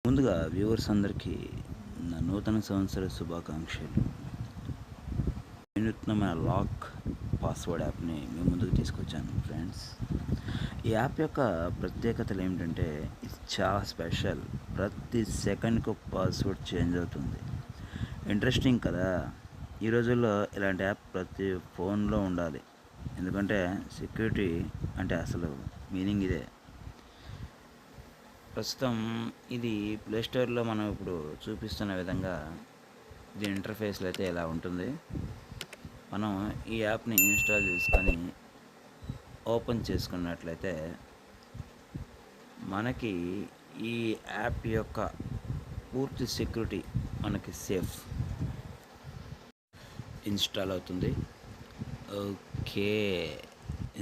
ముందుగా వ్యూవర్స్ అందరికీ నా నూతన సంవత్సర శుభాకాంక్షలు. వినూత్నమైన లాక్ పాస్వర్డ్ యాప్ని మీ ముందుకు తీసుకొచ్చాను ఫ్రెండ్స్. ఈ యాప్ యొక్క ప్రత్యేకతలు ఏమిటంటే ఇది చాలా స్పెషల్. ప్రతి సెకండ్కి ఒక పాస్వర్డ్ చేంజ్ అవుతుంది. ఇంట్రెస్టింగ్ కదా. ఈ రోజుల్లో ఇలాంటి యాప్ ప్రతి ఫోన్లో ఉండాలి. ఎందుకంటే సెక్యూరిటీ అంటే అసలు మీనింగ్ ఇదే. ప్రస్తుతం ఇది ప్లేస్టోర్లో మనం ఇప్పుడు చూపిస్తున్న విధంగా దీని ఇంటర్ఫేస్లో అయితే ఇలా ఉంటుంది. మనం ఈ యాప్ని ఇన్స్టాల్ చేసుకొని ఓపెన్ చేసుకున్నట్లయితే మనకి ఈ యాప్ యొక్క పూర్తి సెక్యూరిటీ మనకి సేఫ్ ఇన్స్టాల్ అవుతుంది. ఓకే,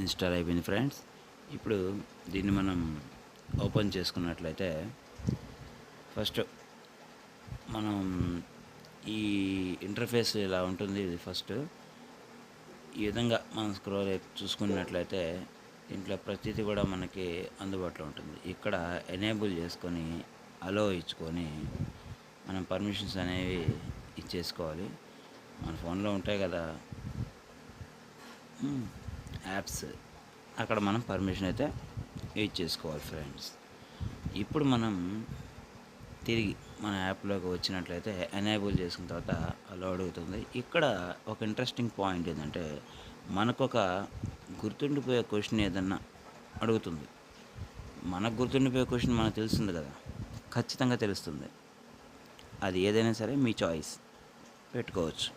ఇన్స్టాల్ అయిపోయింది ఫ్రెండ్స్. ఇప్పుడు దీన్ని మనం ఓపెన్ చేసుకున్నట్లయితే ఫస్ట్ మనం ఈ ఇంటర్ఫేస్ ఇలా ఉంటుంది. ఇది ఫస్ట్ ఈ విధంగా మనం స్క్రోల్ చూసుకున్నట్లయితే దీంట్లో ప్రతిదీ కూడా మనకి అందుబాటులో ఉంటుంది. ఇక్కడ ఎనేబుల్ చేసుకొని అలో ఇచ్చుకొని మనం పర్మిషన్స్ అనేవి ఇచ్చేసుకోవాలి. మన ఫోన్లో ఉంటాయి కదా యాప్స్, అక్కడ మనం పర్మిషన్ అయితే ఇచ్చేసుకోవాలి ఫ్రెండ్స్. ఇప్పుడు మనం తిరిగి మన యాప్లోకి వచ్చినట్లయితే ఎనేబుల్ చేసిన తర్వాత అలా అడుగుతుంది. ఇక్కడ ఒక ఇంట్రెస్టింగ్ పాయింట్ ఏంటంటే మనకొక గుర్తుండిపోయే క్వశ్చన్ ఏదన్నా అడుగుతుంది. మనకు గుర్తుండిపోయే క్వశ్చన్ మనకు తెలుస్తుంది కదా, ఖచ్చితంగా తెలుస్తుంది. అది ఏదైనా సరే మీ చాయిస్ పెట్టుకోవచ్చు.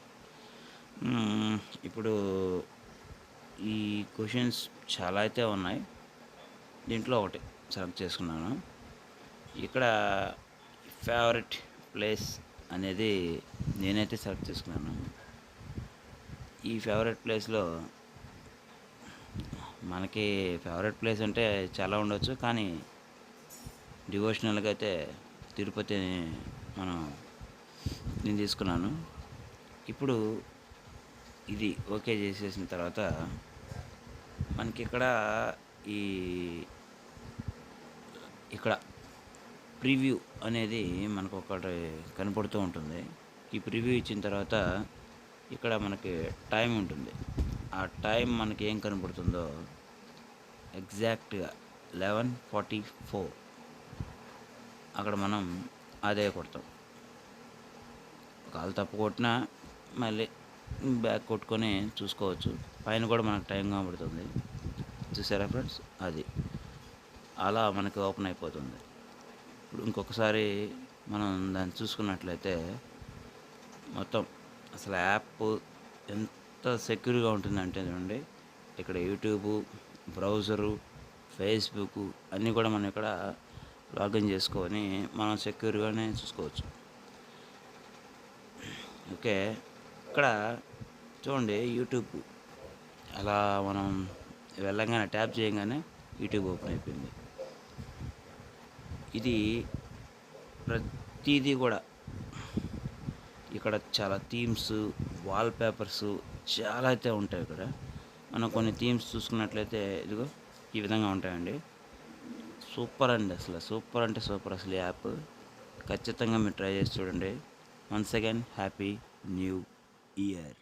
ఇప్పుడు ఈ క్వశ్చన్స్ చాలా అయితే ఉన్నాయి. దీంట్లో ఒకటి సెలెక్ట్ చేసుకున్నాను. ఇక్కడ ఫేవరెట్ ప్లేస్ అనేది నేనైతే సెలెక్ట్ చేసుకున్నాను. ఈ ఫేవరెట్ ప్లేస్లో మనకి ఫేవరెట్ ప్లేస్ అంటే చాలా ఉండొచ్చు, కానీ డివోషనల్గా అయితే తిరుపతి నేను తీసుకున్నాను. ఇప్పుడు ఇది ఓకే చేసేసిన తర్వాత మనకి ఇక్కడ ప్రివ్యూ అనేది మనకు ఒకటి కనపడుతూ ఉంటుంది. ఈ ప్రివ్యూ ఇచ్చిన తర్వాత ఇక్కడ మనకి టైం ఉంటుంది. ఆ టైం మనకి ఏం కనపడుతుందో ఎగ్జాక్ట్గా 11:44 అక్కడ మనం అదే కొడతాం. ఒకవేళ తప్పు కొట్టినా మళ్ళీ బ్యాక్ కొట్టుకొని చూసుకోవచ్చు. పైన కూడా మనకు టైం కనబడుతుంది. చూసారా ఫ్రెండ్స్, అది అలా మనకి ఓపెన్ అయిపోతుంది. ఇప్పుడు ఇంకొకసారి మనం దాన్ని చూసుకున్నట్లయితే మొత్తం అసలు యాప్ ఎంత సెక్యూర్గా ఉంటుందంటే చూడండి, ఇక్కడ యూట్యూబ్, బ్రౌజరు, ఫేస్బుక్ అన్నీ కూడా మనం ఇక్కడ లాగిన్ చేసుకొని మనం సెక్యూర్గానే చూసుకోవచ్చు. ఓకే, ఇక్కడ చూడండి యూట్యూబ్ అలా మనం వెళ్ళగానే ట్యాప్ చేయగానే యూట్యూబ్ ఓపెన్ అయిపోయింది. ఇది ప్రతిదీ కూడా ఇక్కడ చాలా థీమ్స్, వాల్పేపర్స్ చాలా అయితే ఉంటాయి. ఇక్కడ మనం కొన్ని థీమ్స్ చూసుకున్నట్లయితే ఇదిగో ఈ విధంగా ఉంటాయండి. సూపర్ అండి, అసలు సూపర్ అంటే సూపర్ అసలు యాప్. ఖచ్చితంగా మీరు ట్రై చేసి చూడండి. Once again happy new year.